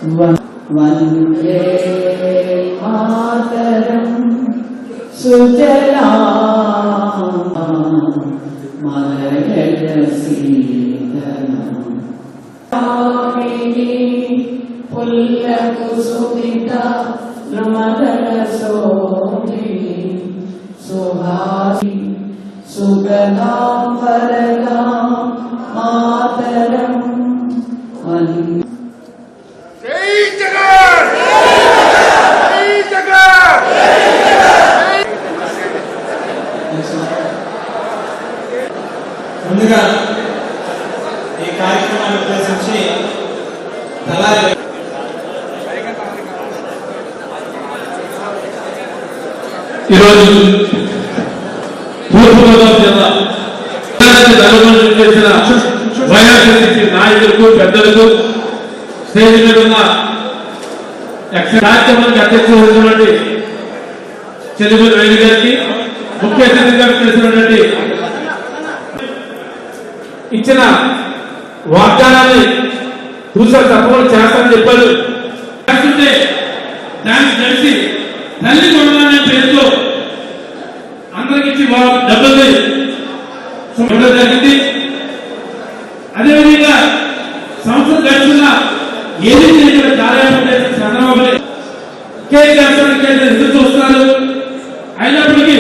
వందే మాతరం సుజలాం మలయజ సీతలం పుల్లకుసుమిత నమదన సోమిని సుహాసి సుగదాం వరదాం మాతరం ముందుగా ఈ కార్యక్రమాన్ని ఉద్దేశించి ఈరోజు తూర్పుగోదావరి జిల్లా చేసిన వైఎస్ఆర్సీపీ నాయకులకు పెద్దలకు స్టేజ్ మీద ఉన్న కార్యక్రమానికి అధ్యక్షత వహించినటువంటి చెల్లిపల్లి వేణు గారికి ముఖ్య అతిథిగా చేసినటువంటి ఇచ్చిన వాగ్దానాన్ని చూసారు తప్పకుండా చేస్తానని చెప్పారు. దాన్ని కలిసి తల్లి కొనమనే పేరుతో అందరికి డబ్బులు జరిగింది. అదేవిధంగా సంవత్సరం గడుస్తున్న ఏదైతే ఇక్కడ కార్యాలయం చేసిన చంద్రబాబు కేసు చేస్తానికి ఎదురు చూస్తున్నారు. అయినప్పటికీ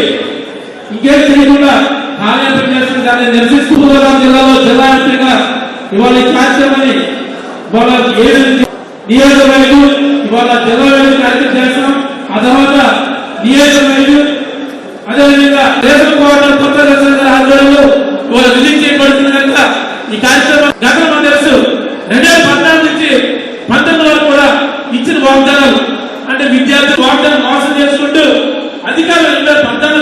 ఇంకేం చేయకుండా కార్యాలయం చేస్తున్న దాన్ని నిరసిస్తూ జిల్లాలో జిల్లా వ్యాప్తంగా ఇవాళ ఈ కార్యక్రమాన్ని ఇవాళ 7 నియోజకవర్గాలు ఇవాళ జిల్లా వ్యాప్తంగా కార్యక్రమం చేస్తాం. ఆ తర్వాత నియోజకవర్గాలు అదేవిధంగా రేషన్ కోఆర్డినేటర్ కొత్త ఆధ్వర్యంలో ఇవాళ రిలీజ్ చేయబడుతున్న కనుక ఈ కార్యక్రమం గతంలో మనకు తెలుసు 2014 నుంచి 19 వరకు కూడా ఇచ్చిన వాగ్దానాలు అంటే విద్యార్థులు వాగ్దానం మోసం చేసుకుంటూ అధికారులు 2014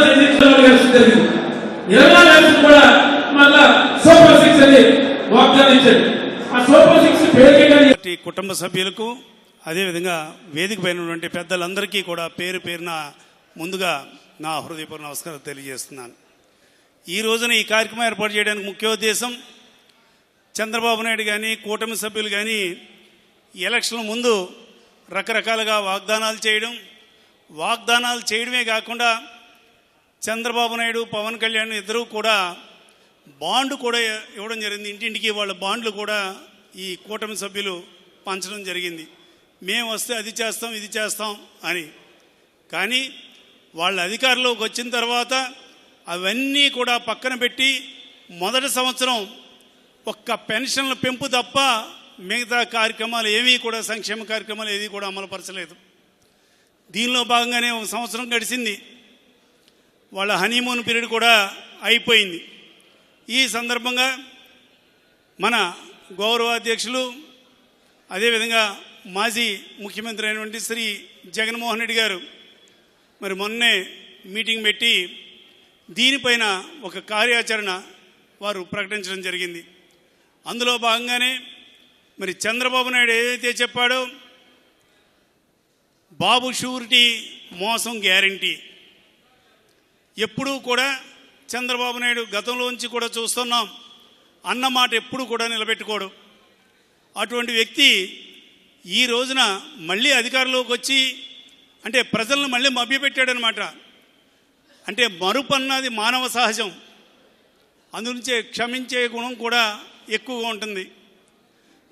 చేసి జరిగింది. 24 కూడా మళ్ళా సూపర్ 6 అని వాగ్దానం ఇచ్చారు. ఆ సూపర్ 6 పేరు కుటుంబ సభ్యులకు అదేవిధంగా వేదిక పైన ఉన్నటువంటి పెద్దలందరికీ కూడా పేరు పేరున ముందుగా నా హృదయపూర్వక నమస్కారం తెలియజేస్తున్నాను. ఈ రోజున ఈ కార్యక్రమం ఏర్పాటు చేయడానికి ముఖ్య ఉద్దేశం చంద్రబాబు నాయుడు కానీ కూటమి సభ్యులు కానీ ఎలక్షన్ల ముందు రకరకాలుగా వాగ్దానాలు చేయడమే కాకుండా చంద్రబాబు నాయుడు పవన్ కళ్యాణ్ ఇద్దరూ కూడా బాండ్ కూడా ఇవ్వడం జరిగింది. ఇంటింటికి వాళ్ళ బాండ్లు కూడా ఈ కూటమి సభ్యులు పంచడం జరిగింది. మేము వస్తే అది చేస్తాం ఇది చేస్తాం అని. కానీ వాళ్ళ అధికారంలోకి వచ్చిన తర్వాత అవన్నీ కూడా పక్కన పెట్టి మొదటి సంవత్సరం ఒక్క పెన్షన్ల పెంపు తప్ప మిగతా కార్యక్రమాలు ఏమీ కూడా సంక్షేమ కార్యక్రమాలు ఏది కూడా అమలుపరచలేదు. దీనిలో భాగంగానే ఒక సంవత్సరం గడిచింది. వాళ్ళ హనీమూన్ పీరియడ్ కూడా అయిపోయింది. ఈ సందర్భంగా మన గౌరవ అధ్యక్షులు అదేవిధంగా మాజీ ముఖ్యమంత్రి అయినటువంటి శ్రీ జగన్మోహన్ రెడ్డి గారు మరి మొన్నే మీటింగ్ పెట్టి దీనిపైన ఒక కార్యాచరణ వారు ప్రకటించడం జరిగింది. అందులో భాగంగానే మరి చంద్రబాబు నాయుడు ఏదైతే చెప్పాడో బాబు షూరిటీ మోసం గ్యారంటీ ఎప్పుడూ కూడా చంద్రబాబు నాయుడు గతంలోంచి కూడా చూస్తున్నాం అన్నమాట ఎప్పుడు కూడా నిలబెట్టుకోడు. అటువంటి వ్యక్తి ఈ రోజున మళ్ళీ అధికారంలోకి వచ్చి అంటే ప్రజలను మళ్ళీ మభ్యపెట్టాడనమాట. అంటే మరుపు అన్నది మానవ సహజం, అందునుంచే క్షమించే గుణం కూడా ఎక్కువగా ఉంటుంది.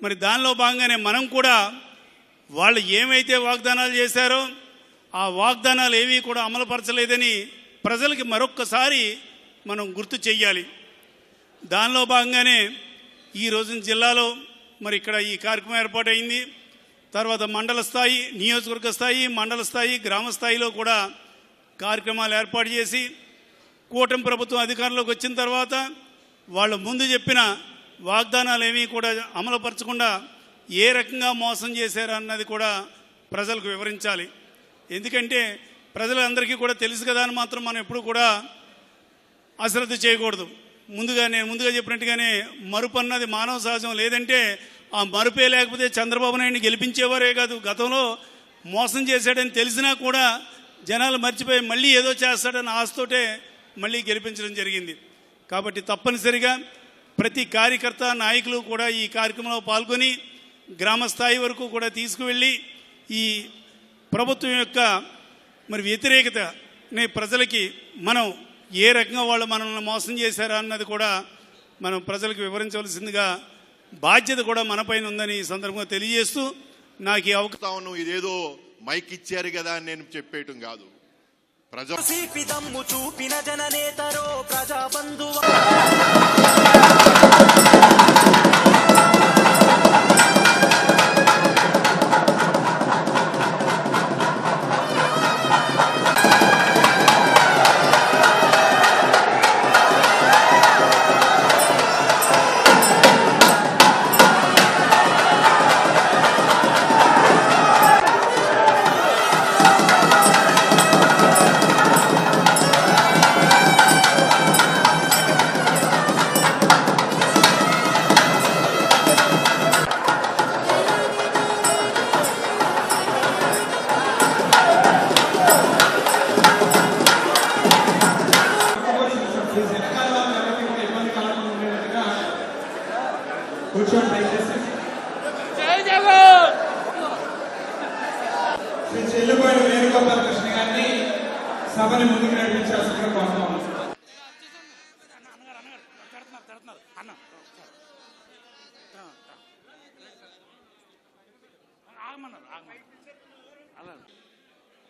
మరి దానిలో భాగంగానే మనం కూడా వాళ్ళు ఏమైతే వాగ్దానాలు చేశారో ఆ వాగ్దానాలు ఏవి కూడా అమలుపరచలేదని ప్రజలకి మరొక్కసారి మనం గుర్తు చెయ్యాలి. దానిలో భాగంగానే ఈ రోజున జిల్లాలో మరి ఇక్కడ ఈ కార్యక్రమం ఏర్పాటైంది. తర్వాత మండల స్థాయి, నియోజకవర్గ స్థాయి, మండల స్థాయి, గ్రామ స్థాయిలో కూడా కార్యక్రమాలు ఏర్పాటు చేసి కూటమి ప్రభుత్వం అధికారంలోకి వచ్చిన తర్వాత వాళ్ళు ముందు చెప్పిన వాగ్దానాలు ఏమీ కూడా అమలుపరచకుండా ఏ రకంగా మోసం చేశారన్నది కూడా ప్రజలకు వివరించాలి. ఎందుకంటే ప్రజలందరికీ కూడా తెలుసు కదా అని మాత్రం మనం ఎప్పుడు కూడా అశ్రద్ధ చేయకూడదు. నేను ముందుగా చెప్పినట్టుగానే మరుపు అన్నది మానవ సహజం. లేదంటే ఆ మరుపే లేకపోతే చంద్రబాబు నాయుడిని గెలిపించేవారే కాదు. గతంలో మోసం చేశాడని తెలిసినా కూడా జనాలు మర్చిపోయి మళ్ళీ ఏదో చేస్తాడని ఆశతోటే మళ్ళీ గెలిపించడం జరిగింది. కాబట్టి తప్పనిసరిగా ప్రతి కార్యకర్త నాయకులు కూడా ఈ కార్యక్రమంలో పాల్గొని గ్రామ స్థాయి వరకు కూడా తీసుకువెళ్ళి ఈ ప్రభుత్వం యొక్క మరి వ్యతిరేకతని ప్రజలకి మనం ఏ రకంగా వాళ్ళు మనల్ని మోసం చేశారా అన్నది కూడా మనం ప్రజలకు వివరించవలసిందిగా బాధ్యత కూడా మనపైన ఉందని ఈ సందర్భంగా తెలియజేస్తూ నాకు ఈ అవకాశం ఇదేదో మైక్ ఇచ్చారు కదా అని నేను చెప్పేయటం కాదు. దమ్ము చూపిన జననేతరో ప్రజాబంధువా శ్రీ చెల్లుబోయిన వేణుగోపాల కృష్ణ గారిని సభని ముందుకు నడిపించాల్సిందిగా కోరుతున్నాం.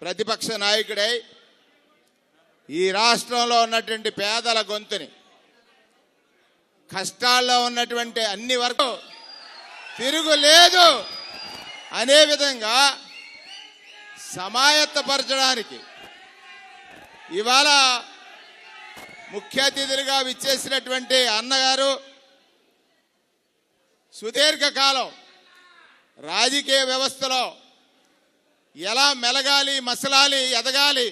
ప్రతిపక్ష నాయకుడై ఈ రాష్ట్రంలో ఉన్నటువంటి పేదల గొంతుని, కష్టాల్లో ఉన్నటువంటి అన్ని వరకు తిరుగులేదు అనే విధంగా సమాయత్తపరచడానికి ఇవాళ ముఖ్య అతిథులుగా విచ్చేసినటువంటి అన్నగారు సుదీర్ఘకాలం రాజకీయ వ్యవస్థలో ఎలా మెలగాలి, మసలాలి, ఎదగాలి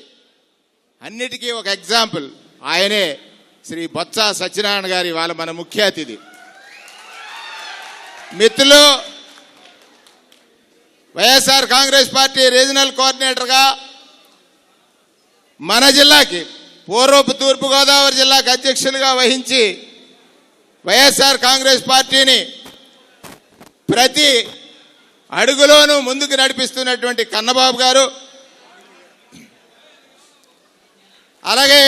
అన్నిటికీ ఒక ఎగ్జాంపుల్ ఆయనే శ్రీ బొత్స సత్యనారాయణ గారి వాళ్ళ మన ముఖ్య అతిథి. మిత్రులు, వైఎస్ఆర్ కాంగ్రెస్ పార్టీ రీజనల్ కోఆర్డినేటర్గా మన జిల్లాకి పూర్వపు తూర్పుగోదావరి జిల్లాకు అధ్యక్షులుగా వహించి వైఎస్ఆర్ కాంగ్రెస్ పార్టీని ప్రతి అడుగులోనూ ముందుకు నడిపిస్తున్నటువంటి కన్నబాబు గారు, అలాగే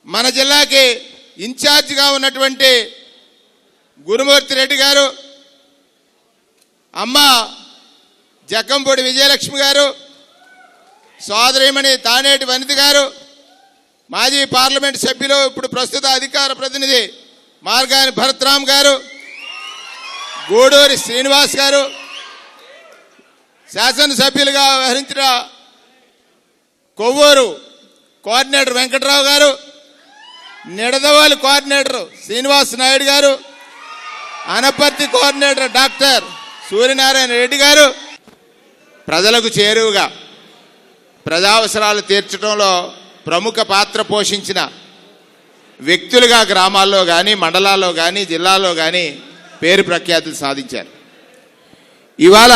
మన జిల్లాకి ఇన్ఛార్జిగా ఉన్నటువంటి గురుమూర్తి రెడ్డి గారు, అమ్మ జక్కంపూడి విజయలక్ష్మి గారు, సోదరిమణి తానేటి వనిత గారు, మాజీ పార్లమెంట్ సభ్యులు ఇప్పుడు ప్రస్తుత అధికార ప్రతినిధి మార్గాని భరత్రామ్ గారు, గూడూరి శ్రీనివాస్ గారు, శాసనసభ్యులుగా వ్యవహరించిన కొవ్వూరు కోఆర్డినేటర్ వెంకట్రావు గారు, నిడదవాలు కోఆర్డినేటర్ శ్రీనివాస్ నాయుడు గారు, అనపర్తి కోఆర్డినేటర్ డాక్టర్ సూర్యనారాయణ రెడ్డి గారు ప్రజలకు చేరువుగా ప్రజావసరాలు తీర్చడంలో ప్రముఖ పాత్ర పోషించిన వ్యక్తులుగా గ్రామాల్లో కానీ, మండలాల్లో కానీ, జిల్లాల్లో కానీ పేరు ప్రఖ్యాతులు సాధించారు. ఇవాళ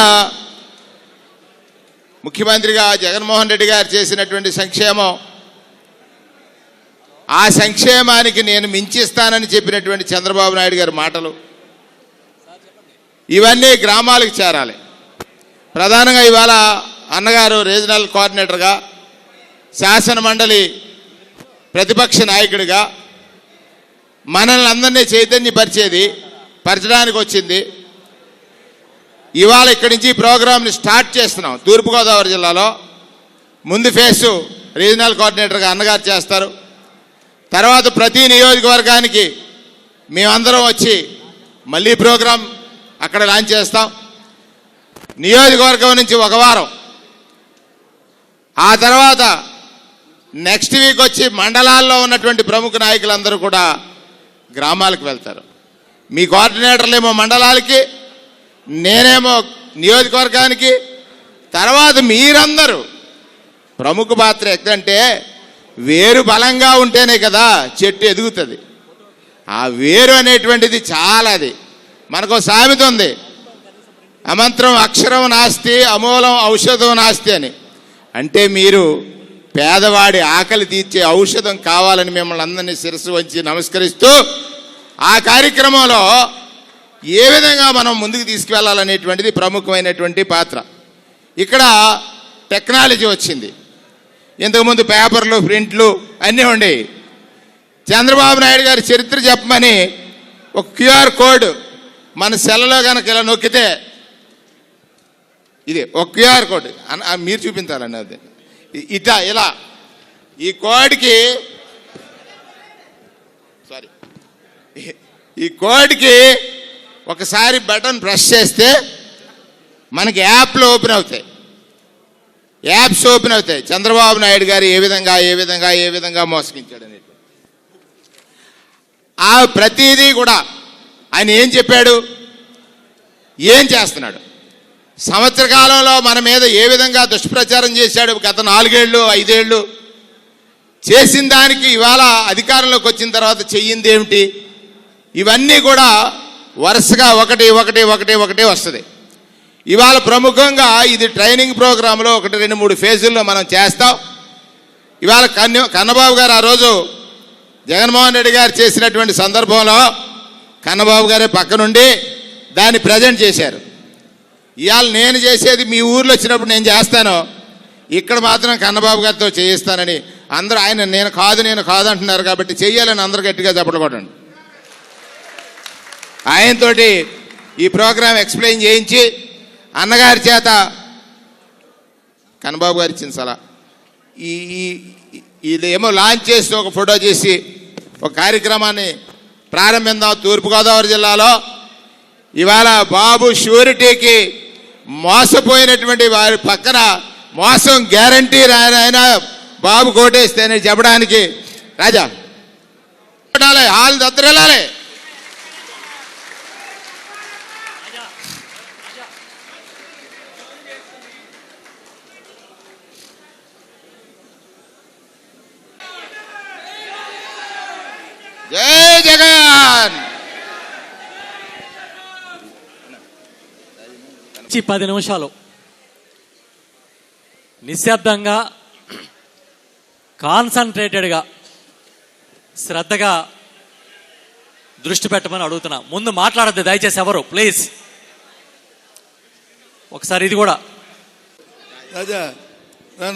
ముఖ్యమంత్రిగా జగన్మోహన్ రెడ్డి గారు చేసినటువంటి సంక్షేమం, ఆ సంక్షేమానికి నేను మించిస్తానని చెప్పినటువంటి చంద్రబాబు నాయుడు గారి మాటలు, ఇవన్నీ గ్రామాలకు చేరాలి. ప్రధానంగా ఇవాళ అన్నగారు రీజనల్ కోఆర్డినేటర్గా, శాసన మండలి ప్రతిపక్ష నాయకుడిగా మనల్ని అందరినీ చైతన్యపరచడానికి వచ్చింది. ఇవాళ ఇక్కడి నుంచి ప్రోగ్రాంని స్టార్ట్ చేస్తున్నాం. తూర్పుగోదావరి జిల్లాలో ముందు ఫేసు రీజనల్ కోఆర్డినేటర్గా అన్నగారు చేస్తారు. తర్వాత ప్రతి నియోజకవర్గానికి మేమందరం వచ్చి మళ్ళీ ప్రోగ్రాం అక్కడ లాంచ్ చేస్తాం. నియోజకవర్గం నుంచి ఒక వారం, ఆ తర్వాత నెక్స్ట్ వీక్ వచ్చి మండలాల్లో ఉన్నటువంటి ప్రముఖ నాయకులందరూ కూడా గ్రామాలకు వెళ్తారు. మీ కోఆర్డినేటర్లేమో మండలాలకి, నేనేమో నియోజకవర్గానికి. తర్వాత మీరందరూ ప్రముఖ పాత్ర ఎక్కడంటే వేరు బలంగా ఉంటేనే కదా చెట్టు ఎదుగుతుంది. ఆ వేరు అనేటువంటిది చాలా, అది మనకు సామెత ఉంది, అమంత్రం అక్షరం నాస్తి అమూలం ఔషధం నాస్తి అని. అంటే మీరు పేదవాడి ఆకలి తీర్చే ఔషధం కావాలని మిమ్మల్ని అందరినీ శిరస్సు వంచి నమస్కరిస్తూ, ఆ కార్యక్రమంలో ఏ విధంగా మనం ముందుకు తీసుకువెళ్ళాలనేటువంటిది ప్రముఖమైనటువంటి పాత్ర. ఇక్కడ టెక్నాలజీ వచ్చింది. ఇంతకుముందు పేపర్లు, ప్రింట్లు అన్నీ ఉండేవి. చంద్రబాబు నాయుడు గారి చరిత్ర చెప్పమని ఒక క్యూఆర్ కోడ్ మన సెల్లో కనుక ఇలా నొక్కితే, ఇది ఒక క్యూఆర్ కోడ్ మీరు చూపించాలండి. అది ఇట్లా ఇలా ఈ కోడ్కి ఈ కోడ్కి ఒకసారి బటన్ ప్రెస్ చేస్తే మనకి యాప్లు ఓపెన్ అవుతాయి, యాప్స్ ఓపెన్ అవుతాయి. చంద్రబాబు నాయుడు గారు ఏ విధంగా మోసగించాడు అనేటువంటి ఆ ప్రతిదీ కూడా ఆయన ఏం చెప్పాడు, ఏం చేస్తున్నాడు, సంవత్సర కాలంలో మన మీద ఏ విధంగా దుష్ప్రచారం చేశాడు, గత 4 ఏళ్ళు 5 ఏళ్ళు చేసిన దానికి ఇవాళ అధికారంలోకి వచ్చిన తర్వాత చెయ్యింది ఏమిటి, ఇవన్నీ కూడా వరుసగా ఒకటి వస్తుంది. ఇవాళ ప్రముఖంగా ఇది ట్రైనింగ్ ప్రోగ్రాంలో 1, 2, 3 ఫేజుల్లో మనం చేస్తాం. ఇవాళ కన్నబాబు గారు ఆ రోజు జగన్మోహన్ రెడ్డి గారు చేసినటువంటి సందర్భంలో కన్నబాబు గారే పక్కనుండి దాన్ని ప్రజెంట్ చేశారు. ఇవాళ నేను చేసేది మీ ఊర్లో వచ్చినప్పుడు నేను చేస్తాను, ఇక్కడ మాత్రం కన్నబాబు గారితో చేయిస్తానని అందరూ ఆయన నేను కాదు అంటున్నారు కాబట్టి చెయ్యాలని అందరూ గట్టిగా చప్పట్లు కొట్టండి. ఆయనతోటి ఈ ప్రోగ్రాం ఎక్స్ప్లెయిన్ చేయించి అన్నగారి చేత కన్నబాబు గారు ఇచ్చిన సలహా ఇదేమో లాంచ్ చేసి ఒక ఫోటో చేసి ఒక కార్యక్రమాన్ని ప్రారంభిద్దాం. తూర్పుగోదావరి జిల్లాలో ఇవాళ బాబు షూరిటీకి మోసపోయినటువంటి వారి పక్కన మోసం గ్యారంటీ ఆయన బాబు కోటేస్తేనే చెప్పడానికి రాజా హాల్ దత్తరెళ్ళాలి. జై జగన్. 10 నిమిషాలు నిశ్శబ్దంగా కాన్సన్ట్రేటెడ్గా శ్రద్ధగా దృష్టి పెట్టమని అడుగుతున్నా. ముందు మాట్లాడద్దు దయచేసి ఎవరు, ప్లీజ్. ఒకసారి ఇది కూడా రాజా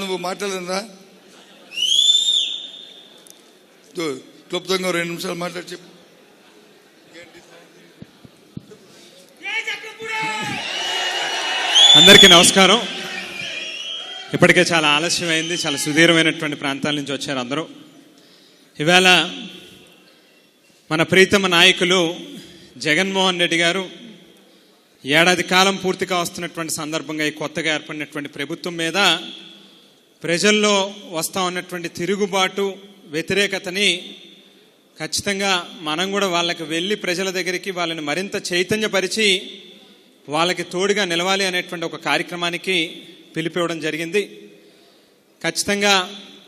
నువ్వు మాట్లాడదా క్లుప్తంగా 2 నిమిషాలు మాట్లాడి చెప్పు. అందరికీ నమస్కారం. ఇప్పటికే చాలా ఆలస్యమైంది, చాలా సుదీర్ఘమైనటువంటి ప్రాంతాల నుంచి వచ్చారు అందరూ. ఇవాళ మన ప్రీతమ నాయకులు జగన్మోహన్ రెడ్డి గారు ఏడాది కాలం పూర్తిగా వస్తున్నటువంటి సందర్భంగా ఈ కొత్తగా ఏర్పడినటువంటి ప్రభుత్వం మీద ప్రజల్లో వస్తూ ఉన్నటువంటి తిరుగుబాటు, వ్యతిరేకతని ఖచ్చితంగా మనం కూడా వాళ్ళకి వెళ్ళి ప్రజల దగ్గరికి వాళ్ళని మరింత చైతన్యపరిచి వాళ్ళకి తోడుగా నిలవాలి అనేటువంటి ఒక కార్యక్రమానికి పిలిపివ్వడం జరిగింది. ఖచ్చితంగా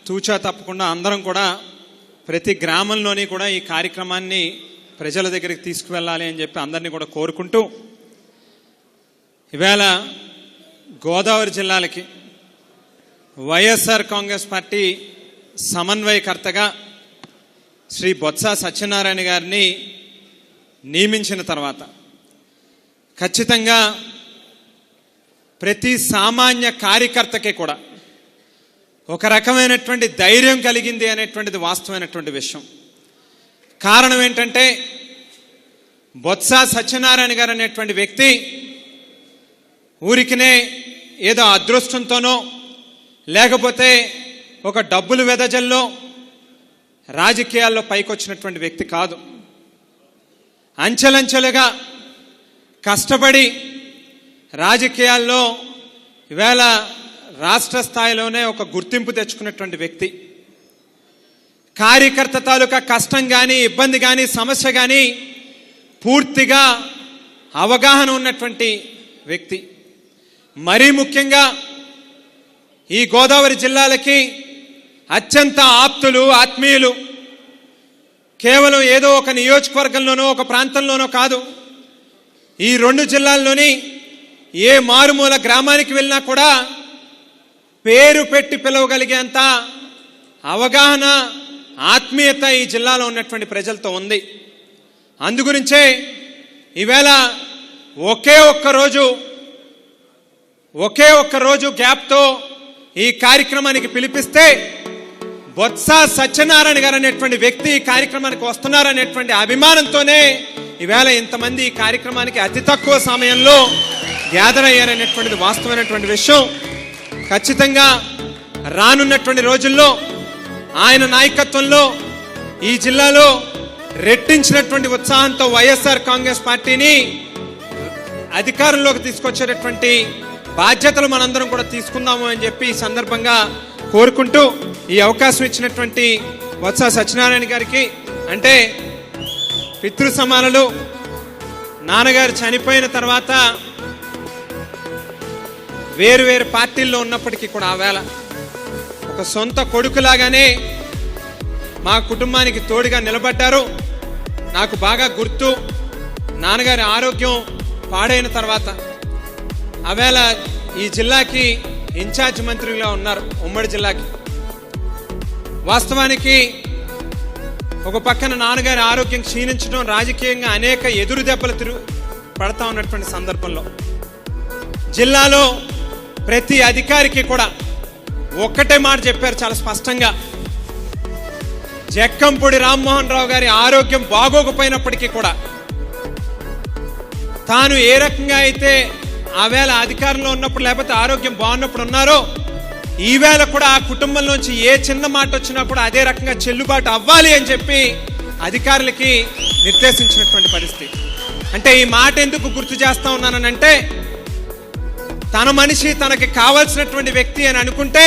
తూచా తప్పకుండా అందరం కూడా ప్రతి గ్రామంలోని కూడా ఈ కార్యక్రమాన్ని ప్రజల దగ్గరికి తీసుకువెళ్ళాలి అని చెప్పి అందరినీ కూడా కోరుకుంటూ, ఇవాళ గోదావరి జిల్లాలకి వైఎస్ఆర్ కాంగ్రెస్ పార్టీ సమన్వయకర్తగా శ్రీ బొత్స సత్యనారాయణ గారిని నియమించిన తర్వాత ఖచ్చితంగా ప్రతి సామాన్య కార్యకర్తకి కూడా ఒక రకమైనటువంటి ధైర్యం కలిగింది అనేటువంటిది వాస్తవమైనటువంటి విషయం. కారణం ఏంటంటే బొత్స సత్యనారాయణ గారు అనేటువంటి వ్యక్తి ఊరికినే ఏదో అదృష్టంతోనో లేకపోతే ఒక డబ్బులు వెదజల్లో రాజకీయాల్లో పైకొచ్చినటువంటి వ్యక్తి కాదు. అంచెలంచెలుగా కష్టపడి రాజకీయాల్లో ఇవాళ రాష్ట్ర స్థాయిలోనే ఒక గుర్తింపు తెచ్చుకున్నటువంటి వ్యక్తి. కార్యకర్త తాలూకా కష్టం కానీ, ఇబ్బంది కానీ, సమస్య కానీ పూర్తిగా అవగాహన ఉన్నటువంటి వ్యక్తి. మరీ ముఖ్యంగా ఈ గోదావరి జిల్లాలకి అత్యంత ఆప్తులు, ఆత్మీయులు. కేవలం ఏదో ఒక నియోజకవర్గంలోనో ఒక ప్రాంతంలోనో కాదు, ఈ 2 జిల్లాల్లోని ఏ మారుమూల గ్రామానికి వెళ్ళినా కూడా పేరు పెట్టి పిలవగలిగేంత అవగాహన, ఆత్మీయత ఈ జిల్లాలో ఉన్నటువంటి ప్రజలతో ఉంది. అందుగురించే ఈవేళ ఒకే ఒక్క రోజు గ్యాప్తో ఈ కార్యక్రమానికి పిలిపిస్తే బొత్స సత్యనారాయణ గారు అనేటువంటి వ్యక్తి ఈ కార్యక్రమానికి వస్తున్నారనేటువంటి అభిమానంతోనే ఈవేళ ఇంతమంది ఈ కార్యక్రమానికి అతి తక్కువ సమయంలో గ్యాదర్ అయ్యారనేటువంటిది వాస్తవమైనటువంటి విషయం. ఖచ్చితంగా రానున్నటువంటి రోజుల్లో ఆయన నాయకత్వంలో ఈ జిల్లాలో రెట్టించినటువంటి ఉత్సాహంతో వైఎస్ఆర్ కాంగ్రెస్ పార్టీని అధికారంలోకి తీసుకొచ్చేటటువంటి బాధ్యతలు మనందరం కూడా తీసుకుందాము అని చెప్పి ఈ సందర్భంగా కోరుకుంటూ ఈ అవకాశం ఇచ్చినటువంటి బొత్స సత్యనారాయణ గారికి, అంటే పితృ సమానులు, నాన్నగారు చనిపోయిన తర్వాత వేరు పార్టీల్లో ఉన్నప్పటికీ కూడా ఆవేళ ఒక సొంత కొడుకులాగానే మా కుటుంబానికి తోడుగా నిలబడ్డారు. నాకు బాగా గుర్తు, నాన్నగారి ఆరోగ్యం పాడైన తర్వాత ఆవేళ ఈ జిల్లాకి ఇన్ఛార్జ్ మంత్రిగా ఉన్నారు, ఉమ్మడి జిల్లాకి. వాస్తవానికి ఒక పక్కన నాన్నగారి ఆరోగ్యం క్షీణించడం, రాజకీయంగా అనేక ఎదురు దెబ్బలు పడతా ఉన్నటువంటి సందర్భంలో జిల్లాలో ప్రతి అధికారికి కూడా ఒక్కటే మాట చెప్పారు చాలా స్పష్టంగా, జక్కంపూడి రామ్మోహన్ రావు గారి ఆరోగ్యం బాగోకపోయినప్పటికీ కూడా తాను ఏ రకంగా అయితే ఆవేళ అధికారంలో ఉన్నప్పుడు లేకపోతే ఆరోగ్యం బాగున్నప్పుడు ఉన్నారో ఈవేళ కూడా ఆ కుటుంబంలోంచి ఏ చిన్న మాట వచ్చినా కూడా అదే రకంగా చెల్లుబాటు అవ్వాలి అని చెప్పి అధికారులకి నిర్దేశించినటువంటి పరిస్థితి. అంటే ఈ మాట ఎందుకు గుర్తు చేస్తా ఉన్నానంటే, తన మనిషి తనకి కావాల్సినటువంటి వ్యక్తి అని అనుకుంటే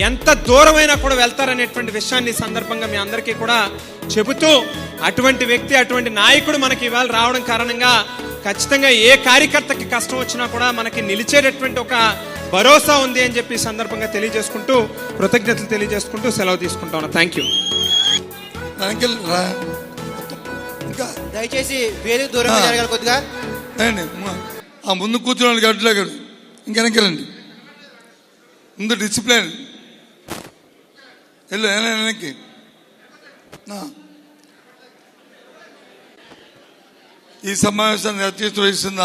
ఎంత దూరమైనా కూడా వెళ్తారనేటువంటి విషయాన్ని ఈ సందర్భంగా మీ అందరికీ కూడా చెబుతూ, అటువంటి వ్యక్తి, అటువంటి నాయకుడు మనకి ఇవాళ రావడం కారణంగా ఖచ్చితంగా ఏ కార్యకర్తకి కష్టం వచ్చినా కూడా మనకి నిలిచేటటువంటి ఒక భరోసా ఉంది అని చెప్పి ఈ సందర్భంగా తెలియజేసుకుంటూ, కృతజ్ఞతలు తెలియజేసుకుంటూ సెలవు తీసుకుంటా ఉన్నా. Thank you. ఇంకా దయచేసి వేరే దూరంగా జరగాలి కొద్దిగా. ఆ ముందు కూర్చున్న వాళ్ళకి అడ్డులాగాడు, ఇంకెనకెళ్ళండి. ముందు డిసిప్లిన్ వెనక్కి. ఈ సమావేశాన్ని అధ్యక్షత వహిస్తున్న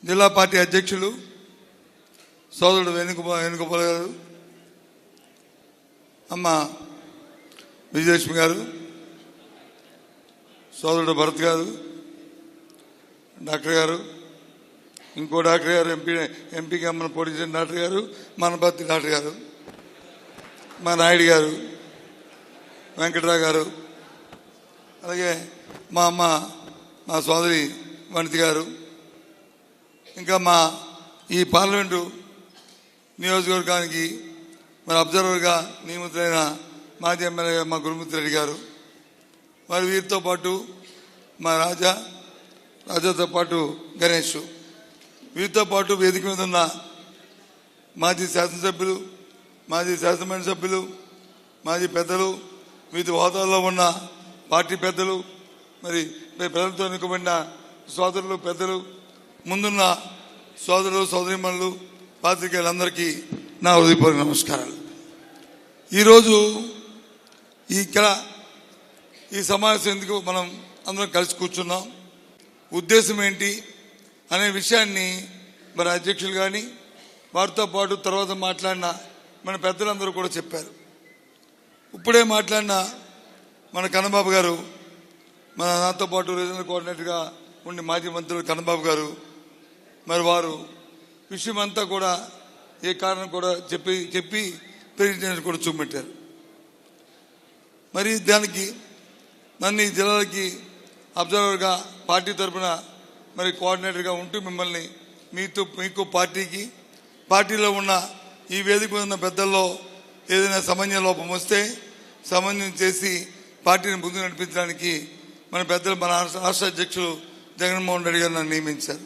జిల్లా పార్టీ అధ్యక్షులు సోదరుడు వేణుగోపాల్ గారు, అమ్మ విజయలక్ష్మి గారు, సోదరుడు భరత్ గారు, డాక్టర్ గారు, ఇంకో డాక్టర్ గారు, ఎంపీకి అమ్మను పోటీ చేసిన డాక్టర్ గారు, మన భర్తీ డాక్టర్ గారు, మా నాయుడు గారు, వెంకటరావు గారు, అలాగే మా అమ్మ మా సోదరి వనిత గారు, ఇంకా మా ఈ పార్లమెంటు నియోజకవర్గానికి మరి అబ్జర్వర్గా నియమితులైన మాజీ ఎమ్మెల్యే మా గురుమూర్తి రెడ్డి గారు, మరి వీరితో పాటు మా రాజాతో పాటు గణేష్, వీరితో పాటు వేదిక మీద ఉన్న మాజీ శాసనసభ్యులు, మాజీ శాసనమండలి సభ్యులు, మాజీ పెద్దలు, వివిధ హోదాల్లో ఉన్న పార్టీ పెద్దలు, మరి ప్రజలతో ఎన్నుకోబడిన సోదరులు, పెద్దలు, ముందున్న సోదరులు, సోదరీమణులు, పాత్రికేయులందరికీ నా హృదయపూర్వక నమస్కారాలు. ఈరోజు ఇక్కడ ఈ సమావేశం ఎందుకు మనం అందరం కలిసి కూర్చున్నాం, ఉద్దేశం ఏంటి అనే విషయాన్ని మరి అధ్యక్షులు కానీ వారితో పాటు తర్వాత మాట్లాడిన మన పెద్దలందరూ కూడా చెప్పారు. ఇప్పుడే మాట్లాడిన మన కన్నబాబు గారు, మన నాతో పాటు రీజనల్ కోఆర్డినేటర్గా ఉండి మాజీ మంత్రులు కన్నబాబు గారు, మరి వారు విషయం అంతా కూడా ఏ కారణం కూడా చెప్పి ప్రెసిడెంట్ కూడా చూపెట్టారు. మరి దానికి నన్ను ఈ జిల్లాలకి అబ్జర్వర్గా పార్టీ తరఫున మరి కోఆర్డినేటర్గా ఉంటూ మిమ్మల్ని మీకు పార్టీలో ఉన్న ఈ వేదిక ఉన్న పెద్దల్లో ఏదైనా సమన్వయ లోపం వస్తే సమన్వయం చేసి పార్టీని ముందుకు నడిపించడానికి మన పెద్దలు, మన రాష్ట్ర అధ్యక్షులు జగన్మోహన్ రెడ్డి గారు నన్ను నియమించారు.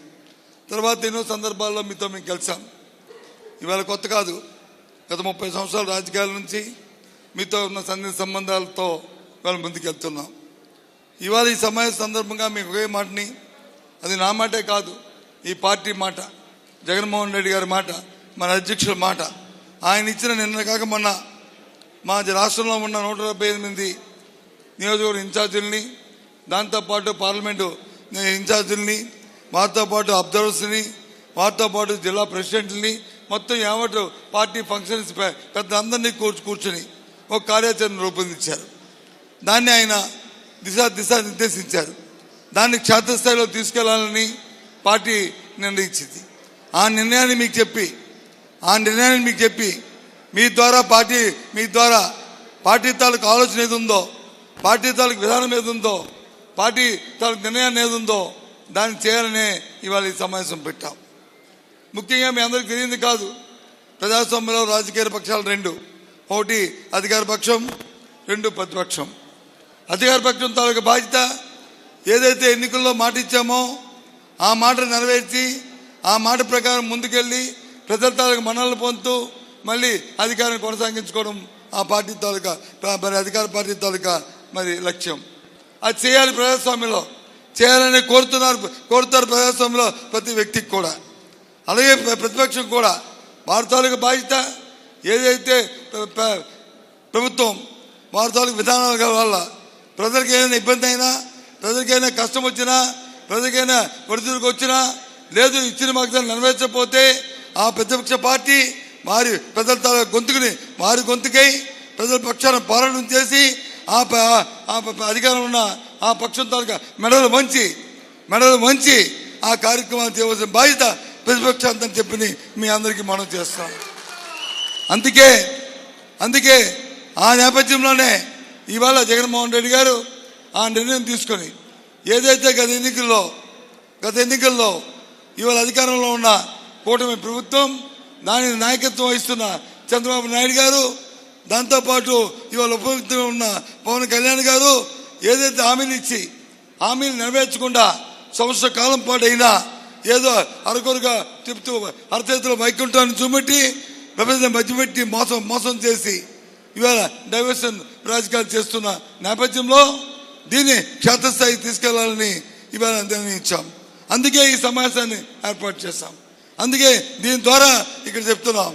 తర్వాత ఎన్నో సందర్భాల్లో మేము కలిసాం. ఇవాళ కొత్త కాదు, గత 30 సంవత్సరాల రాజకీయాల నుంచి మీతో ఉన్న సన్నిహిత సంబంధాలతో ఇవాళ ముందుకెళ్తున్నాం. ఇవాళ ఈ సమావేశ సందర్భంగా మీకు ఒకే మాటని, అది నా మాటే కాదు, ఈ పార్టీ మాట, జగన్మోహన్ రెడ్డి గారి మాట, మన అధ్యక్షుల మాట, ఆయన ఇచ్చిన నిన్న కాక మొన్న మా రాష్ట్రంలో ఉన్న 178 నియోజకవర్గ ఇన్ఛార్జీలని దాంతోపాటు పార్లమెంటు ఇన్ఛార్జీలని, వారితో పాటు అబ్జర్వర్స్ని, వారితో పాటు జిల్లా ప్రెసిడెంట్ని, మొత్తం యావత్ పార్టీ ఫంక్షన్స్ పెద్దలందరినీ కూర్చుని ఒక కార్యాచరణ రూపొందించారు. దాన్ని ఆయన నిర్దేశించారు. దాన్ని క్షేత్రస్థాయిలో తీసుకెళ్లాలని పార్టీ నిర్ణయించింది. ఆ నిర్ణయాన్ని మీకు చెప్పి మీ ద్వారా పార్టీ తాలూకు ఆలోచన ఏది ఉందో, పార్టీ తాలూకు విధానం ఏది ఉందో, పార్టీ తాలూకు నిర్ణయాన్ని ఏది ఉందో దాన్ని చేయాలనే ఇవాళ ఈ సమావేశం పెట్టాం. ముఖ్యంగా మీ అందరికీ తెలియంది కాదు, ప్రజాస్వామ్యంలో రాజకీయ పక్షాలు రెండు, ఒకటి అధికార పక్షం, రెండు ప్రతిపక్షం. అధికార పక్షం తాలూకు బాధ్యత ఏదైతే ఎన్నికల్లో మాట ఇచ్చామో ఆ మాట నెరవేర్చి ఆ మాట ప్రకారం ముందుకెళ్ళి ప్రజల తాలూకు మన్ననలు పొందుతూ మళ్ళీ అధికారాన్ని కొనసాగించుకోవడం ఆ పార్టీ తాలూకా మరి అధికార పార్టీ తాలూకా మరి లక్ష్యం. అది చేయాలి, ప్రజాస్వామ్యంలో చేయాలని కోరుతారు ప్రజాస్వామ్యంలో ప్రతి వ్యక్తికి కూడా. అలాగే ప్రతిపక్షం కూడా వారి తాలూకు బాధ్యత ఏదైతే ప్రభుత్వం వారి తాలూకు విధానాల వల్ల ప్రజలకు ఏదైనా ఇబ్బంది అయినా, ప్రజలకైనా కష్టం వచ్చినా, ప్రజలకైనా ఒడిదుడుకు వచ్చినా, లేదు ఇచ్చిన వాగ్దానం నెరవేర్చకపోతే ఆ ప్రతిపక్ష పార్టీ ప్రజల తాలూకు గొంతుకుని వారి గొంతుకై ప్రజల పక్షాన పోరాటం చేసి ఆ అధికారం ఉన్న ఆ పక్షం తాలూకా మెడలు వంచి ఆ కార్యక్రమాలు చేయవలసిన బాధ్యత ప్రతిపక్షాంతని చెప్పి మీ అందరికీ మనం చేస్తాం. అందుకే ఆ నేపథ్యంలోనే ఇవాళ జగన్మోహన్ రెడ్డి గారు ఆ నిర్ణయం తీసుకొని ఏదైతే గత ఎన్నికల్లో ఇవాళ అధికారంలో ఉన్న కూటమి ప్రభుత్వం, దాని నాయకత్వం వహిస్తున్న చంద్రబాబు నాయుడు గారు, దాంతోపాటు ఇవాళ ఉప ముఖ్యమంత్రిగా ఉన్న పవన్ కళ్యాణ్ గారు ఏదైతే హామీలు నెరవేర్చకుండా సంవత్సర కాలం పాటు అయినా ఏదో అరకొరగా చెప్తూ అరచేతిలో వైకుంఠాన్ని చూపెట్టి ప్రపంచం మధ్యపెట్టి మోసం చేసి ఇవాళ డైవర్షన్ రాజకీయాలు చేస్తున్న నేపథ్యంలో దీన్ని క్షేత్రస్థాయికి తీసుకెళ్లాలని ఇవాళ నిర్ణయించాం. అందుకే ఈ సమావేశాన్ని ఏర్పాటు చేశాం. అందుకే దీని ద్వారా ఇక్కడ చెప్తున్నాం,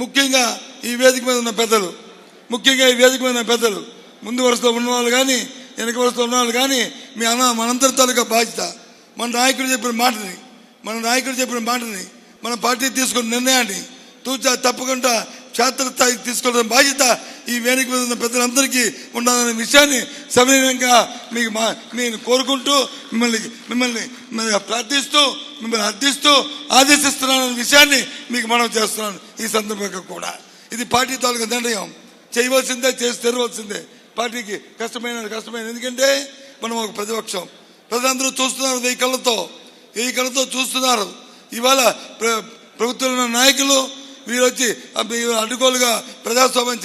ముఖ్యంగా ఈ వేదిక మీద ఉన్న పెద్దలు ముందు వరుసలో ఉన్నవాళ్ళు కానీ వెనక వరుసలో ఉన్నవాళ్ళు కానీ మనందరి తాలూకా బాధ్యత మన నాయకుడు చెప్పిన మాటని మన పార్టీ తీసుకున్న నిర్ణయాన్ని తప్పకుండా క్షేత్రస్థాయికి తీసుకోవడం బాధ్యత ఈ వేదిక మీద ఉన్న పెద్దలందరికీ ఉండాలనే విషయాన్ని సవినయంగా నేను కోరుకుంటూ మిమ్మల్ని ప్రార్థిస్తూ మిమ్మల్ని అర్థిస్తూ ఆదేశిస్తున్నాననే విషయాన్ని మీకు మనం చేస్తున్నాను. ఈ సందర్భంగా కూడా ఇది పార్టీ తాలూకా నిర్ణయం, చేయవలసిందే, చేసి తెరవలసిందే. పార్టీకి కష్టమైన ఎందుకంటే మనం ఒక ప్రతిపక్షం, ప్రజలందరూ చూస్తున్నారు, వెయ్యి కళ్ళతో చూస్తున్నారు. ఇవాళ ప్రభుత్వంలో ఉన్న నాయకులు వీరు వచ్చి అడ్డుగోలుగా ప్రజాస్వామ్యం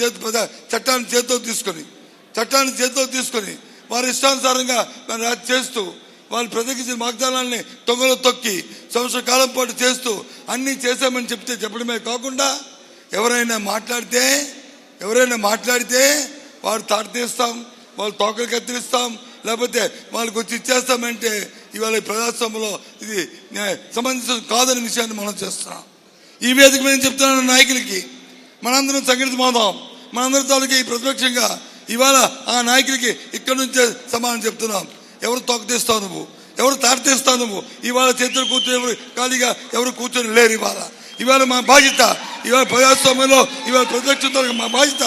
చట్టాన్ని చేతితో తీసుకొని వారి ఇష్టానుసారంగా చేస్తూ వాళ్ళు ప్రజలకు వాగ్దానాన్ని తొంగలో తొక్కి సంవత్సర కాలం పాటు చేస్తూ అన్నీ చేశామని చెప్పడమే కాకుండా ఎవరైనా మాట్లాడితే వారు తాటతీస్తాం, వాళ్ళు తోకలు కత్తిరిస్తాం, లేకపోతే వాళ్ళకి వచ్చి ఇచ్చేస్తామంటే ఇవాళ ప్రజాస్వామ్యంలో ఇది సమంజసం కాదనే విషయాన్ని మనం చేస్తున్నాం. ఈ వేదిక మీద చెప్తున్నాను నాయకులకి, మనందరం సంఘటితమవుదాం. మనందరి తాలూకా ఈ ప్రతిపక్షంగా ఇవాళ ఆ నాయకులకి ఇక్కడి నుంచే సమానం చెప్తున్నాం. ఎవరు తోక తీస్తావు నువ్వు, ఎవరు తాటతీస్తావు నువ్వు, ఇవాళ చేతులు కూర్చొని ఎవరు ఖాళీగా ఎవరు కూర్చొని లేరు. ఇవాళ మా బాధ్యత, ఇవాళ ప్రజాస్వామ్యంలో ఇవాళ ప్రతిపక్షంతో మా బాధ్యత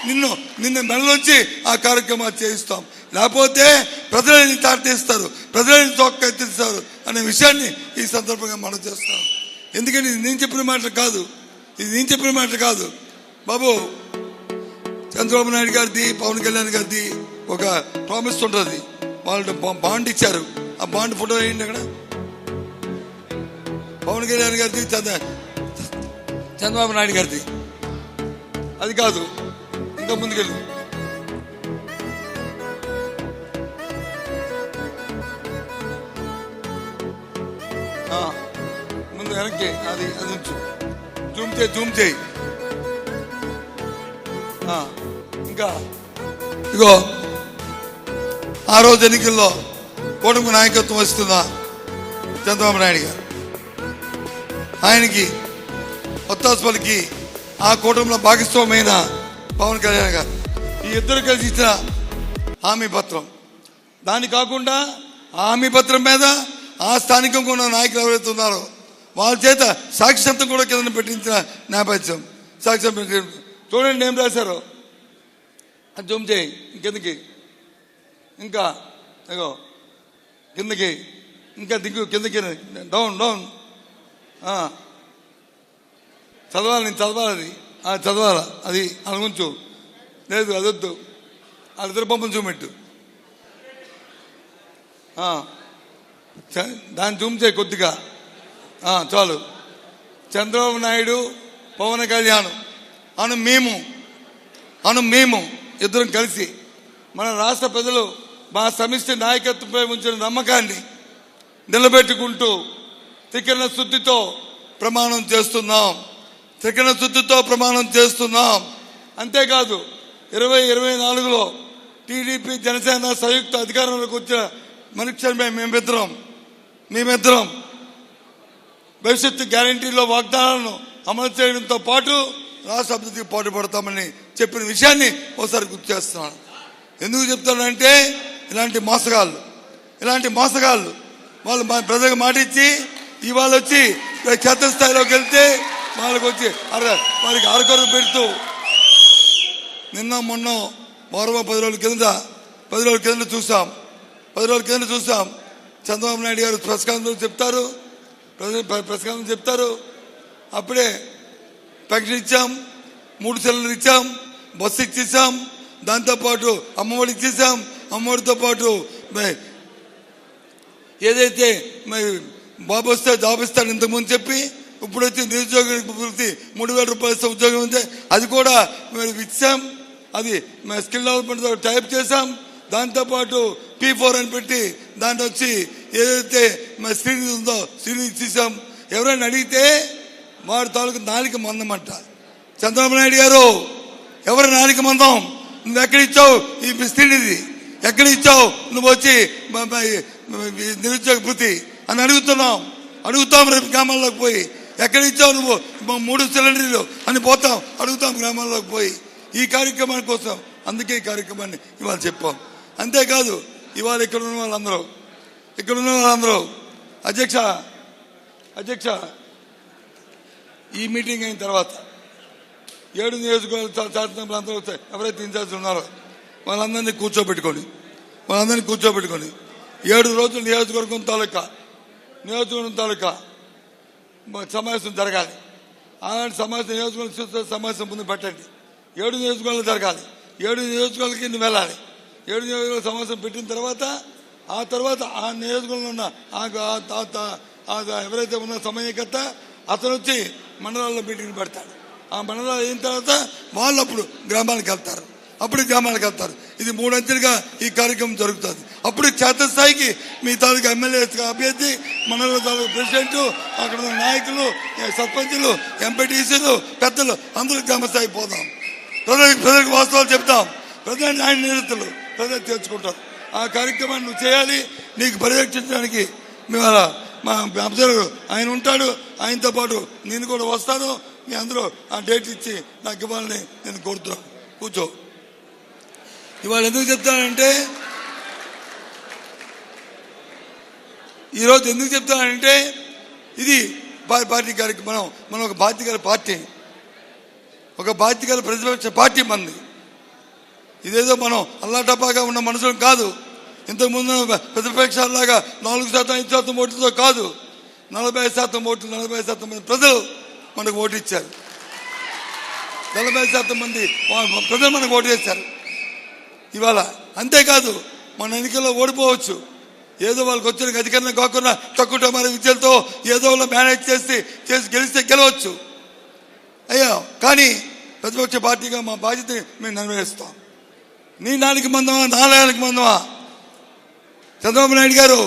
నిన్ను మెడలోంచి ఆ కార్యక్రమాలు చేయిస్తాం. లేకపోతే ప్రజలని తాటతీస్తారు, ప్రజలని తోక ఎత్తిస్తారు అనే విషయాన్ని ఈ సందర్భంగా మనం చేస్తాం. ఎందుకంటే ఇది నేను చెప్పిన మాటలు కాదు బాబు. చంద్రబాబు నాయుడు గారిది, పవన్ కళ్యాణ్ గారిది ఒక ప్రామిస్ ఉంటుంది. వాళ్ళు బాండ్ ఇచ్చారు, ఆ బాండ్ ఫోటో వేయండి అక్కడ. పవన్ కళ్యాణ్ గారిది, చంద్రబాబు నాయుడు గారిది అది కాదు, ఇంకా ముందుకెళ్ళి ముందు వెనక్కి అది జూమ్ చేయి. ఇంకా ఇగో ఆ రోజు ఎన్నికల్లో కూటమి నాయకత్వం వస్తున్న చంద్రబాబు నాయుడు గారు, ఆయనకి ఒత్తాసు పలికి ఆ కూటమిలో భాగస్వామైన పవన్ కళ్యాణ్ గారు, ఈ ఇద్దరు కలిసి ఇచ్చిన హామీ పత్రం, దాని కాకుండా హామీ పత్రం మీద ఆ స్థానికంగా ఉన్న నాయకులు ఎవరైతే ఉన్నారో వాళ్ళ చేత సాక్షిత్వం కూడా కింద పెట్టించిన నేపథ్యం. సాక్ష్యం చూడండి ఏం రాశారు, అది జూమ్ చేయి కిందకి, ఇంకా ఇగో కిందకి, ఇంకా దిగు కిందకి, డౌన్ డౌన్. చదవాలి, నేను చదవాలి, అది చదవాలా, అది అలా ఉంచు, లేదు అదొద్దు, వాళ్ళిద్దరు పంపని చూపెట్టు, దాన్ని జూమ్ చేయి కొద్దిగా, చాలు. చంద్రబాబు నాయుడు, పవన్ కళ్యాణ్ అను మేము ఇద్దరం కలిసి మన రాష్ట్ర ప్రజలు మా సమిష్టి నాయకత్వంపై ఉంచిన నమ్మకాన్ని నిలబెట్టుకుంటూ త్రికరణ శుద్ధితో ప్రమాణం చేస్తున్నాం. అంతేకాదు 2024లో టీడీపీ జనసేన సంయుక్త అధికారంలోకి వచ్చిన మనుక్షణమే మేమిద్దరం భవిష్యత్తు గ్యారంటీలో వాగ్దానాలను అమలు చేయడంతో పాటు రాష్ట్ర అభివృద్ధికి పాటుపడతామని చెప్పిన విషయాన్ని ఒకసారి గుర్తు చేస్తున్నాను. ఎందుకు చెప్తానంటే ఇలాంటి మోసగాళ్ళు వాళ్ళు ప్రజలకు మాట ఇచ్చి ఇవాళ వచ్చి క్షేత్రస్థాయిలోకి వెళ్తే వాళ్ళకి వచ్చి వారికి అరకొర పెడుతూ నిన్న మొన్న వారం 10 రోజుల కింద చూసాం. చంద్రబాబు నాయుడు గారు ప్రెస్ కాన్ఫరెన్స్ చెప్తారు, అప్పుడే పెన్షన్ ఇచ్చాం, 3 సిలిండర్లు ఇచ్చాం, బస్సు ఇచ్చేసాం, దాంతోపాటు అమ్మఒడి ఇచ్చేసాం, అమ్మఒడితో పాటు ఏదైతే బాబు వస్తే జాబ్ ఇస్తాను ఇంతకుముందు చెప్పి ఇప్పుడు వచ్చి నిరుద్యోగ వృత్తి 3,000 రూపాయలు ఇస్తే ఉద్యోగం ఉంది, అది కూడా ఇచ్చాం. అది స్కిల్ డెవలప్మెంట్ టైప్ చేసాం. దాంతోపాటు P4 అని పెట్టి దాంట్లో వచ్చి ఏదైతే శ్రీనిధి ఉందో శ్రీనిధి ఇచ్చేసాం. ఎవరైనా అడిగితే వారి తాలూకు నాలిక మందమంట. చంద్రబాబు నాయుడు గారు ఎవరి నాలిక మందం, నువ్వు ఎక్కడిచ్చావు ఈ శ్రీనిధి, ఎక్కడిచ్చావు నువ్వు వచ్చి నిరుద్యోగ వృత్తి అని అడుగుతాం. రేపు గ్రామాల్లోకి పోయి ఎక్కడిచ్చావు నువ్వు 3 సిలిండర్లు అని అడుగుతాం గ్రామాల్లోకి పోయి. ఈ కార్యక్రమాన్ని కోసం అందుకే ఈ కార్యక్రమాన్ని ఇవాళ చెప్పాం. అంతేకాదు ఇవాళ ఇక్కడ ఉన్న వాళ్ళందరూ అధ్యక్ష ఈ మీటింగ్ అయిన తర్వాత 7 నియోజకవర్గాలు శాసనసభ్యులు అందరూ ఎవరైతే ఇన్ఛార్జ్ ఉన్నారో వాళ్ళందరినీ కూర్చోబెట్టుకొని 7 రోజులు నియోజకవర్గం తాలూకా సమావేశం జరగాలి. అలాంటి సమావేశం ముందు పెట్టండి. 7 నియోజకవర్గాలు జరగాలి. 7 నియోజకవర్గాలకి నువ్వు వెళ్ళాలి. 7 నియోజకవర్గాల సమావేశం పెట్టిన తర్వాత ఆ నియోజకవర్గంలో ఉన్న ఎవరైతే ఉన్న సమన్వయకర్త అతను వచ్చి మండలాల్లో మీటింగ్ పెడతాడు. ఆ మండలాలు అయిన తర్వాత వాళ్ళు అప్పుడు గ్రామాలకు వెళ్తారు. ఇది 3 అంచెలుగా ఈ కార్యక్రమం జరుగుతుంది. అప్పుడు క్షేత్రస్థాయికి మీ తాలూకా ఎమ్మెల్యే అభ్యర్థి, మండల తాలూకా ప్రెసిడెంట్, అక్కడ ఉన్న నాయకులు, సర్పంచులు, ఎంపీటీసీలు, పెద్దలు అందరూ గ్రామస్థాయికి పోదాం. ప్రజలకు వాస్తవాలు చెప్తాం. ప్రజలు న్యాయ నిరతులు ప్రజలు తెలుసుకుంటారు. ఆ కార్యక్రమాన్ని నువ్వు చేయాలి. నీకు పర్యవేక్షించడానికి మా అబ్జర్వర్ ఆయన ఉంటాడు. ఆయనతో పాటు నేను కూడా వస్తాను. మీ అందరూ ఆ డేట్ ఇచ్చి నాకు ఇవ్వాలని నేను కోరుతున్నాను. కూర్చో. ఇవాళ ఎందుకు చెప్తానంటే ఈరోజు ఇది పార్టీ కార్యక్రమం. మనం ఒక బాధ్యత ప్రతిపక్ష పార్టీ మంది. ఇదేదో మనం అల్లాటపాగా ఉన్న మనుషులు కాదు. ఇంతకుముందు ప్రతిపక్షాలాగా 4%, 5% ఓట్లతో కాదు, 40% ఓట్లు, 40% మంది ప్రజలు మనకు ఓటు ఇచ్చారు. 40% మంది ప్రజలు మనకు ఓటు వేశారు ఇవాళ. అంతేకాదు మన ఎన్నికల్లో ఓడిపోవచ్చు. ఏదో వాళ్ళకి వచ్చిన అధికారంలో కాకుండా తక్కువ మరి విద్యలతో ఏదో వాళ్ళు మేనేజ్ చేసి గెలిస్తే గెలవచ్చు అయ్యా. కానీ ప్రతిపక్ష పార్టీగా మా బాధ్యతని మేము నెరవేరుస్తాం. నీ నాలుగు మందమా, నా నాలుగు మందమా? చంద్రబాబు నాయుడు గారు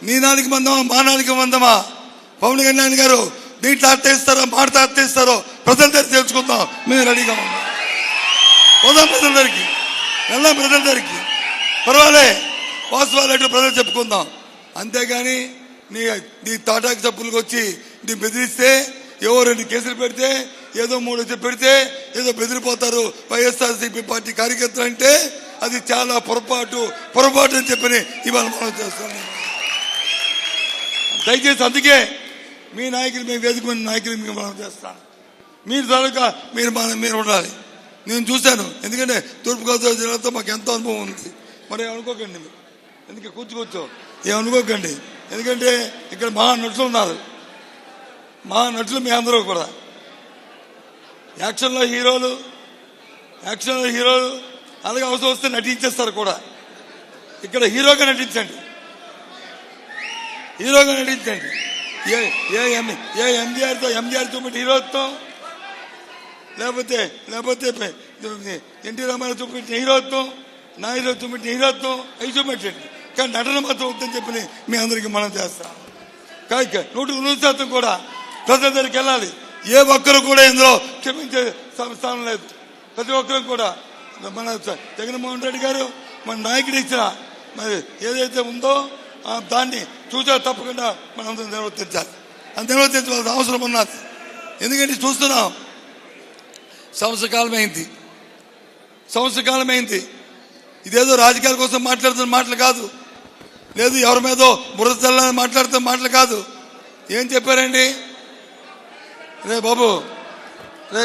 నీ నాలుగు మందమా, మా నాలుగు మందమా? పవన్ కళ్యాణ్ గారు దీంట్లో అట్టేస్తారో మాటతో అట్టేస్తారో ప్రజల దగ్గర తెలుసుకుందాం. మేము రెడీగా ఉన్నాం. పోదాం ప్రజల దగ్గరికి, వెళ్దాం ప్రజల దగ్గరికి. పర్వాలే, వాస్తవాలు ప్రజలు చెప్పుకుందాం. అంతేగాని నీ తాటాకు చెప్పులకు వచ్చి నీ బెదిరిస్తే, ఎవరు 2 కేసులు పెడితే, ఏదో 3 వచ్చి పెడితే ఏదో బెదిరిపోతారు వైఎస్ఆర్సీపీ పార్టీ కార్యకర్తలు అంటే అది చాలా పొరపాటు అని చెప్పని ఇవాళ మనం చేస్తాం. దయచేసి అందుకే మీ నాయకులు, మీ వేదిక మీద నాయకులు మీకు మనం చేస్తాను. మీరు త్వరగా మీరు ఉండాలి. నేను చూశాను, ఎందుకంటే తూర్పుగోదావరి జిల్లాతో మాకు ఎంతో అనుభవం ఉంది. మరి ఏమనుకోకండి, మీరు ఎందుకంటే కూర్చో ఏమనుకోకండి, ఎందుకంటే ఇక్కడ మహానటులు ఉన్నారు. మహానటులు మీ అందరూ కూడా యాక్షన్లో హీరోలు అలాగే అవసరం వస్తే నటించేస్తారు కూడా. ఇక్కడ హీరోగా నటించండి. ఏ ఎంజీఆర్ చూపెట్టి హీరోత్వం, లేకపోతే ఎన్టీ రామారావు చూపెట్టిన హీరోత్వం, నాయుడు చూపెట్టిన హీరోత్వం అవి చూపెట్టండి. కానీ నటన మాత్రం వద్దని చెప్పి మీ అందరికీ మనం చేస్తాం. కానీ 100% కూడా ప్రజల దగ్గరికి వెళ్ళాలి. ఏ ఒక్కరు కూడా ఇందులో క్షమించే స్థానం లేదు. ప్రతి ఒక్కరు కూడా మన జగన్మోహన్ రెడ్డి గారు మన నాయకుడు ఇచ్చిన మరి ఏదైతే ఉందో దాన్ని చూసా తప్పకుండా మనందరం నిర్వర్తించాలి. అది నిర్వర్తించవలసిన అవసరం ఉన్నది. ఎందుకంటే చూస్తున్నాం, సంవత్సర కాలమైంది. ఇదేదో రాజకీయాల కోసం మాట్లాడుతున్న మాటలు కాదు, లేదు ఎవరి మీదో బురద చల్లని మాట్లాడుతున్న మాటలు కాదు. ఏం చెప్పారండి? రే బాబు, రే